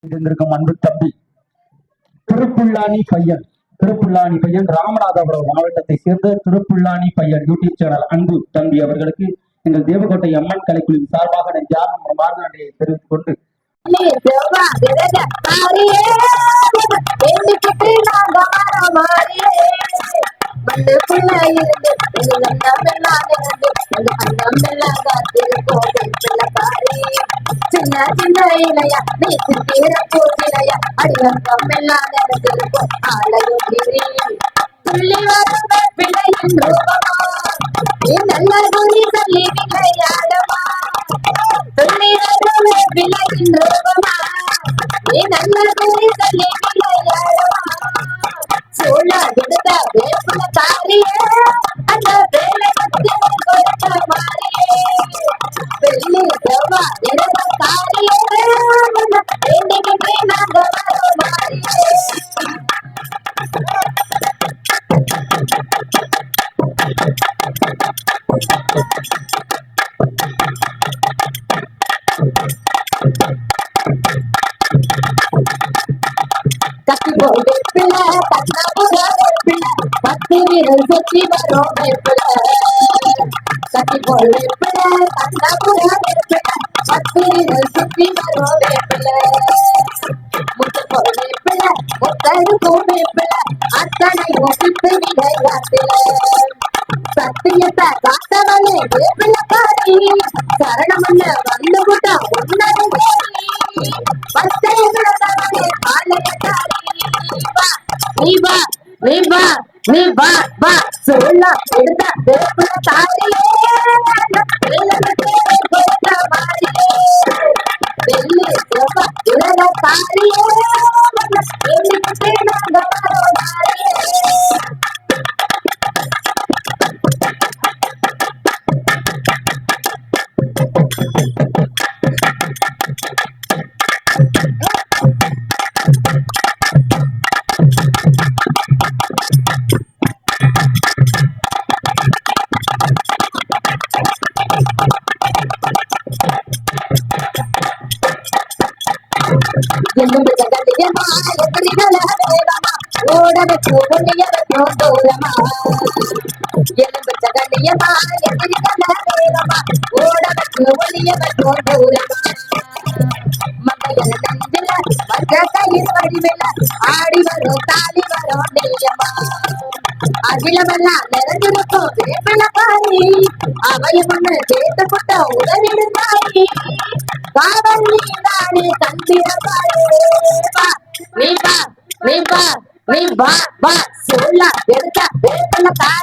இருந்திருக்கும் அன்பு தம்பி திருப்புல்லானி பையன் ராமநாதபுரம் மாவட்டத்தை சேர்ந்த திருப்புல்லானி பையன் யூடியூப் சேனல் அன்பு தம்பி அவர்களுக்கு எங்கள் தேவகோட்டை அம்மன் கலைக்குழுவின் சார்பாக நன்றியாக மார்கழியை தெரிவித்துக் கொண்டு சின்ன சின்ன இலையா நீ சித்திர பூசிலையா அடியங்கம் எல்லாம் நடந்திருக்கும் ஆலயம் கிரி துள்ளி வந்த பிள்ளையின் ரூபமா நீ நல்ல குறி சொல்லி விளையாடமா துள்ளி வந்த பிள்ளையின் ரூபமா நீ நல்ல குறி சொல்லி விளையாடமா சோழ விடுத வேப்புல தாரியே அந்த வேலை பத்தி கொடுத்த மாறியே வெள்ளி செவ்வா இரவு தாரியே என்னைக்கு நாங்க வரும் மாறியே கட்டி போடு பிள்ளை கண்ணா புற பிள்ளை பத்து வீரல் சுற்றி வரும் பிள்ளை கட்டி போடு பிள்ளை கண்ணா புற பிள்ளை பத்து வீரல் சுற்றி வரும் பிள்ளை முத்து போடு பிள்ளை முத்தரு கோடு பிள்ளை அத்தனை ஒப்பித்து விளையாட்டில சத்தியத்தை காத்தவனே பிள்ளை பாரி சரணமல்ல வந்து விட்டா உன்னது பத்தே விடத்தவனே பாலையத்தாரி நீ வா நீ வா நீ வா வா சொல்ல எடுத்த வேப்புல தாரியே கொடுத்த மாறியே வெள்ளி செவ்வா உலக தாரியே என்னைக்கு நாங்க வரோம் மாறியே எலும்பு ஜகலியமா எப்படி வேகமா ஓடவச்சு ஒன்னியவச்சோ தூரமா எலும்பு ஜகலியமா எப்படி வேகமா ஓடவச்சு ஒன்னியவச்சோ தூரமா மங்கையன நெஞ்சில மற்ற கையில் வடிவில ஆடி வரும் தாலி வரும் நெய்யமா அகிலமெல்லாம் நிறைஞ்சிருக்கும் வேப்பல பாரி அவையும் ஒண்ணு சேர்த்து போட்ட உடலிடுந்தாரி காவல் நீதானே தந்திர பாரு நீ வா நீ வா நீ வா வா சொல்ல எடுத்த வேப்பல தாரி